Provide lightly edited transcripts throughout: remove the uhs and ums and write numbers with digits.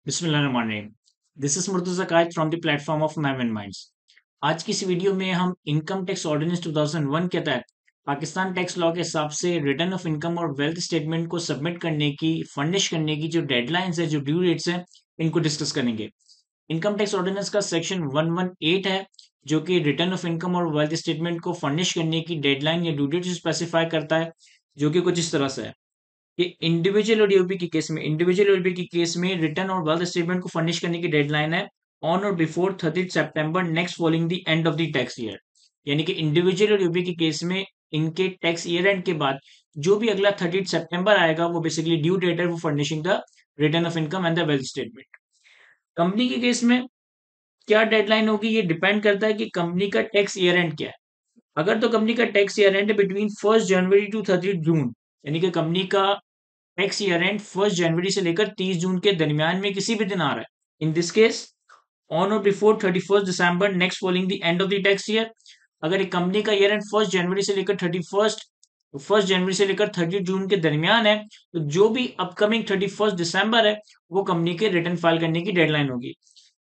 बिस्मिल्लाहिर्रहमानिर्रहीम। This is Murtaza Quaid from the platform of ma'am and minds. आज की इस वीडियो में हम इनकम टैक्स ऑर्डिनेंस 2001 के तहत पाकिस्तान टैक्स लॉ के हिसाब से रिटर्न ऑफ इनकम और वेल्थ स्टेटमेंट को सबमिट करने की, फर्निश करने की जो डेडलाइंस है, जो ड्यू डेट्स हैं, इनको डिस्कस करेंगे। इनकम टैक्स ऑर्डिनेंस का सेक्शन 118 है, जो कि रिटर्न ऑफ इनकम और वेल्थ स्टेटमेंट को फर्निश करने की डेडलाइन या ड्यू डेट स्पेसिफाई करता है, जो कि कुछ इस तरह से है कि इंडिविजुअल और ईओपी की केस में रिटर्न और वेल्थ स्टेटमेंट को फर्निश करने की डेडलाइन है on or before 30 September next following the end of the tax year. यानी कि इंडिविजुअल और ईओपी की केस में इनके टैक्स ईयर एंड के बाद जो भी अगला 30 सितंबर आएगा, वो बेसिकली ड्यू डेट है वो furnishing the return of income and the wealth statement. Company के केस में क्या डेडलाइन होगी, ये डिपेंड करता है कि कंपनी का टैक्स ईयर एंड क्या है। अगर तो कंपनी का tax year end between 1 January to 30 June, यानी कि कंपनी का टैक्स ईयर एंड 1 जनवरी से लेकर 30 जून के दरमियान में किसी भी दिन आ रहा है, in this case on or before 31 December next following the end of the tax year. अगर एक कंपनी का ईयर एंड 1 जनवरी से लेकर 30 जून के दरमियान है, तो जो भी अपकमिंग 31 दिसंबर है, वो कंपनी के रिटर्न फाइल करने की डेडलाइन होगी।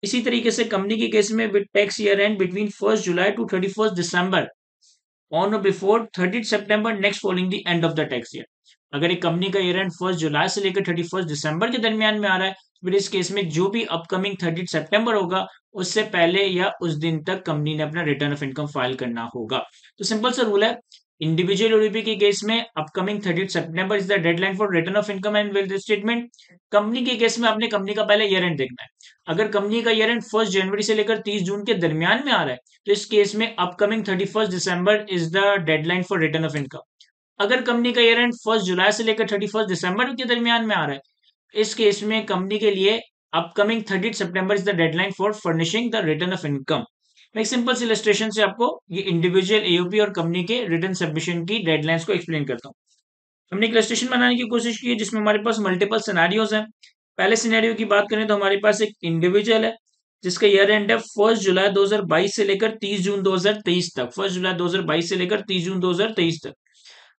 इसी तरीके से कंपनी के केस में with tax year end between 1 July to 31 December on or before 30 September next following the end of the tax year. अगर एक कंपनी का ईयर एंड 1 जुलाई से लेकर 31 दिसंबर के दरमियान में आ रहा है, फिर इस केस में जो भी अपकमिंग 30 सितंबर होगा, उससे पहले या उस दिन तक कंपनी ने अपना रिटर्न ऑफ इनकम फाइल करना होगा। तो सिंपल सा रूल है, इंडिविजुअल ओडीपी के केस में upcoming 30 September is the deadline for return of income and wealth statement. Company के केस में आपने कंपनी का पहले ईयर एंड देखना है। अगर कंपनी का ईयर एंड 1 जनवरी से लेकर 30 जून के दरमियान में आ रहा है, तो इस केस में upcoming 31 December is the deadline for return of income. अगर कंपनी का ईयर एंड 1 जुलाई से लेकर 31 दिसंबर के दरमियान में आ रहा है, इस केस में कंपनी के लिए upcoming 30 September is the deadline for furnishing the return of income. मैं एक सिंपल इलस्ट्रेशन से आपको ये इंडिविजुअल एओपी और कंपनी के रिटर्न सबमिशन की डेडलाइंस को एक्सप्लेन करता हूँ। हमने एक इलस्ट्रेशन बनाने की कोशिश की है जिसमें हमारे पास मल्टीपल सिनेरियोज हैं। पहले सिनेरियो की बात करें तो हमारे पास एक इंडिविजुअल है जिसका ईयर एंड है 1 जुलाई 2022 से लेकर 30 जून 2023 तक। 1 जुलाई 2022 से लेकर 30 जून 2023 तक।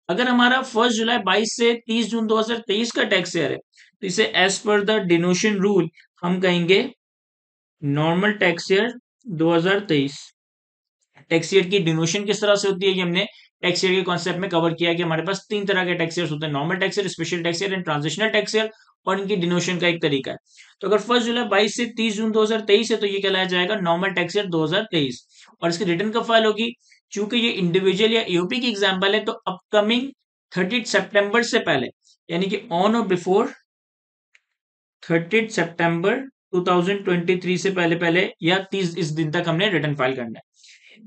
अगर हमारा 1 जुलाई 22 से 30 जून 2023 का टैक्स ईयर है, तो इसे एज पर द डिनोशन रूल हम कहेंगे normal tax year 2023। Tax year की डिनोशन किस तरह से होती है, ये हमने टैक्स ईयर के कॉन्सेप्ट में कवर किया कि हमारे पास 3 तरह के टैक्स ईयर होते हैं, normal tax year, special tax year and transitional tax year, और इनकी डिनोशन का एक तरीका है। तो अगर 1 जुलाई 22 से 30 जून 2023 है, तो ये कहलाया जाएगा नॉर्मल टैक्स ईयर 2023, और इसकी रिटर्न कब फाइल होगी। चूंकि ये इंडिविजुअल या ईओपी की एग्जाम्पल है, तो अपकमिंग 30 सितंबर से पहले, यानी कि ऑन और बिफोर 30 सितंबर 2023 से पहले पहले या 30 इस दिन तक हमने रिटर्न फाइल करना है।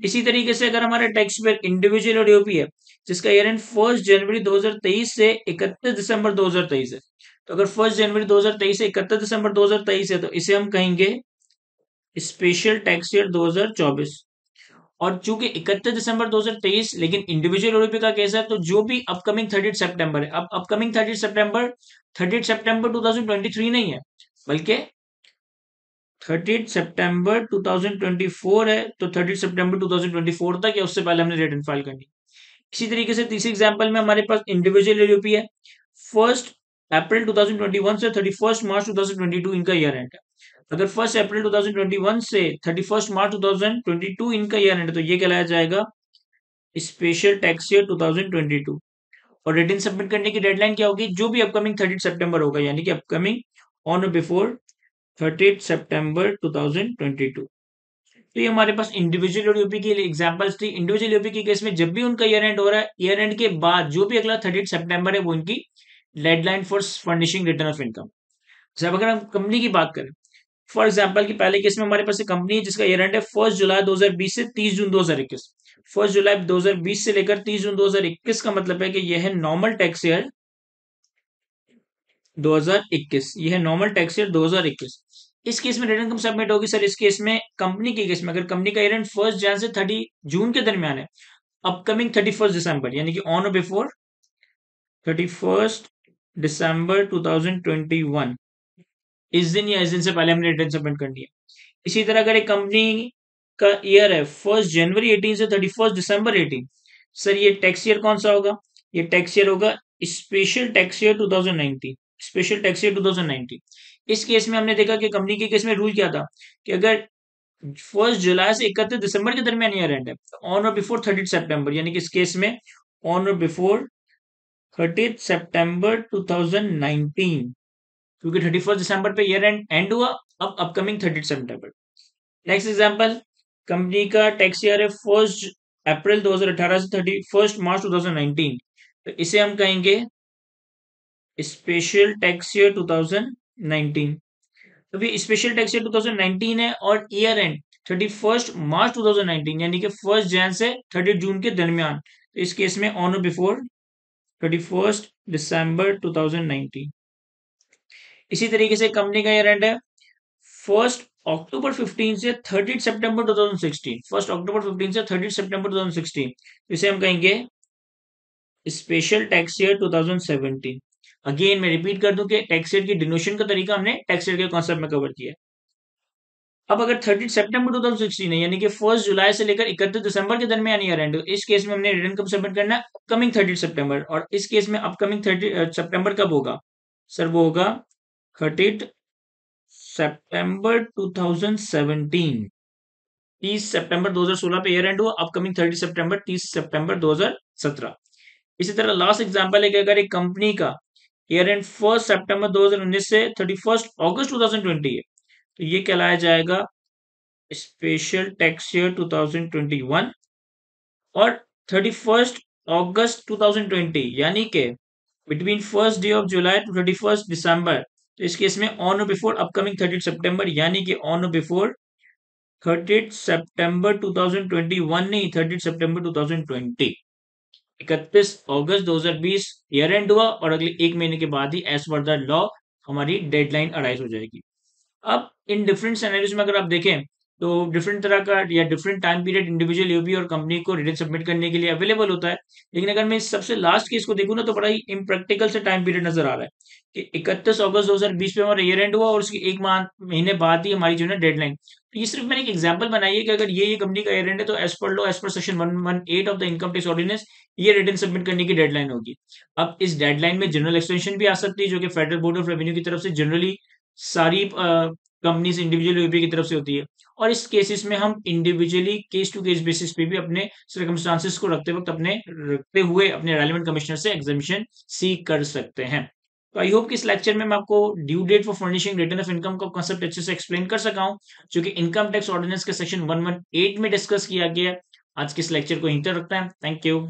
इसी तरीके से अगर हमारा टैक्स पेयर इंडिविजुअल और ईओपी है जिसका ईयर एंड 1 जनवरी 2023 से 31 दिसंबर 2023 है, तो अगर 1 जनवरी 2023 से 31 दिसंबर 2023 है, तो इसे हम कहेंगे स्पेशल टैक्स ईयर 2024। और चूंकि 31 दिसंबर 2023 लेकिन इंडिविजुअल ओडीपी का केस है, तो जो भी अपकमिंग 30 सितंबर है, अब अपकमिंग 30 सितंबर 2023 नहीं है, बल्कि 30 सितंबर 2024 है, तो 30 सितंबर 2024 तक या उससे पहले हमने रिटर्न फाइल करनी। इसी तरीके से तीसरी एग्जांपल में हमारे पास इंडिविजुअल ओडीपी है, 1 अप्रैल 2021 से 31 मार्च 2022 इनका ईयर एंड है। अगर 1 अप्रैल 2021 से 31 मार्च 2022 इनका ईयर एंड है, तो ये कहलाया जाएगा स्पेशल टैक्स ईयर 2022। और रिटर्न सबमिट करने की डेडलाइन क्या होगी, जो भी अपकमिंग 30 सितंबर होगा, यानी कि अपकमिंग ऑन और बिफोर 30 सितंबर 2022। तो ये हमारे पास इंडिविजुअल और यूपी की एग्जांपल्स थी। इंडिविजुअल यूपी के केस में जब भी उनका ईयर एंड हो रहा है, ईयर एंड के बाद जो भी अगला 30 सितंबर है, वो इनकी deadline for furnishing return of income. जब अगर हम कंपनी की बात करें, फॉर एग्जाम्पल की पहले केस में हमारे पास एक कंपनी है जिसका ईयर एंड है 1 जुलाई 2020 से 30 जून 2021। 1 जुलाई 2020 से लेकर 30 जून 2021 का मतलब है कि यह है नॉर्मल टैक्स ईयर 2021। यह है नॉर्मल टैक्स ईयर 2021। इस केस में रिटर्न कब सबमिट होगी सर, इस केस में कंपनी के केस में अगर कंपनी का ईयर एंड 1 जनवरी से 30 जून के दरमियान है, अपकमिंग 31 दिसंबर, यानी कि ऑन और बिफोर 31 दिसंबर 2021, इस दिन या इस दिन से पहले हमने रिटर्न सबमिट करनी है। इसी तरह अगर एक कंपनी का ईयर है 1 जनवरी 2018 से 31 दिसंबर 2018, सर ये टैक्स ईयर कौन सा होगा, ये टैक्स ईयर होगा special tax year 2019। Special tax year 2019। इस केस में हमने देखा कि कंपनी के केस में रूल क्या था कि अगर 1 जुलाई से 31 दिसंबर के दरमियान ईयर एंड है, ऑन और बिफोर 30 सितंबर, यानी कि इस केस में ऑन और बिफोर 30 सितंबर 2019, क्योंकि 31 दिसंबर पे ईयर एंड हुआ, अब upcoming 30 September. Next example, company का टैक्स ईयर है 1 अप्रैल 2018 से 31 मार्च 2019, तो इसे हम कहेंगे स्पेशल टैक्स ईयर 2019। अभी स्पेशल टैक्स ईयर 2019 है और ईयर एंड 31 मार्च 2019, यानी कि 1 जनवरी से 30 जून के दरमियान, तो इस केस में ऑन और बिफोर 31 दिसंबर 2019। इसी तरीके से कंपनी का ईयर एंड है 1 अक्टूबर 15 से 30 सितंबर 2016, 1 अक्टूबर 15 से 30 सितंबर 2016, इसे हम कहेंगे स्पेशल टैक्स ईयर 2017। अगेन मैं रिपीट कर दूं कि टैक्स ईयर की डिनोशन का तरीका हमने टैक्स ईयर के कॉन्सेप्ट में कवर किया। अब अगर 30 सितंबर 2016 है, यानी कि 1 जुलाई से लेकर 31 दिसंबर के दरमियान ईयर एंड, इस केस में हमने रिटर्न कब सबमिट करना है, अपकमिंग 30 सितंबर। और इस केस में अपकमिंग 30 सितंबर कब होगा सर, वो होगा 30 सितंबर 2017। 30 सितंबर 2016 पे ईयर एंड हुआ, अपकमिंग 30 सितंबर 30 सितंबर 2017। इसी तरह लास्ट एग्जांपल है कि अगर एक कंपनी का ईयर एंड 1 सितंबर 2019 से 31 अगस्त 2020 है, तो ये कहलाया जाएगा स्पेशल टैक्स ईयर 2021। और 31 अगस्त 2020, यानी कि between 1 day of July to 31 December, तो इस केस में ऑन और बिफोर अपकमिंग 30 सितंबर, यानी कि ऑन और बिफोर 30 सितंबर 2021 नहीं, 30 सितंबर 2020। 31 अगस्त 2020 ईयर एंड हुआ और अगले 1 महीने के बाद ही एज पर द लॉ हमारी डेडलाइन अराइज हो जाएगी। अब इन डिफरेंट सिनेरियोज में अगर आप देखें तो डिफरेंट तरह का या डिफरेंट टाइम पीरियड इंडिविजुअल यूबी और कंपनी को रिटर्न सबमिट करने के लिए अवेलेबल होता है। लेकिन अगर मैं इस सबसे लास्ट केस को देखूं ना, तो बड़ा ही इम्प्रैक्टिकल से टाइम पीरियड नजर आ रहा है कि 31 अगस्त 2020 पे हमारा ईयर एंड हुआ और उसके एक महीने बाद ही हमारी जो है डेडलाइन। तो ये सिर्फ मैंने एक एग्जांपल बनाई है कि अगर ये कंपनी का ईयर एंड है, तो as per law, as per section 118 of the income tax ordinance, ये रिटर्न सबमिट करने की डेडलाइन होगी। अब इस डेडलाइन में जनरल एक्सटेंशन भी आ सकती है, जो कि फेडरल बोर्ड ऑफ रेवेन्यू की तरफ से जनरली सारी कंपनीज इंडिविजुअल यूपी की तरफ से होती है। और इस केसेस में हम individually case to case basis पे भी अपने सर्कमस्टांसेस को रखते हुए अपने रेलेवेंट कमिश्नर से एग्जामिशन सीक कर सकते हैं। तो आई होप कि इस लेक्चर में मैं आपको due date for furnishing return of income का कॉन्सेप्ट अच्छे से एक्सप्लेन कर सका हूं, जो कि इनकम टैक्स ऑर्डिनेंस के सेक्शन 118 में डिस्कस किया गया है। आज के इस लेक्चर को यहीं तक रखते हैं। Thank you.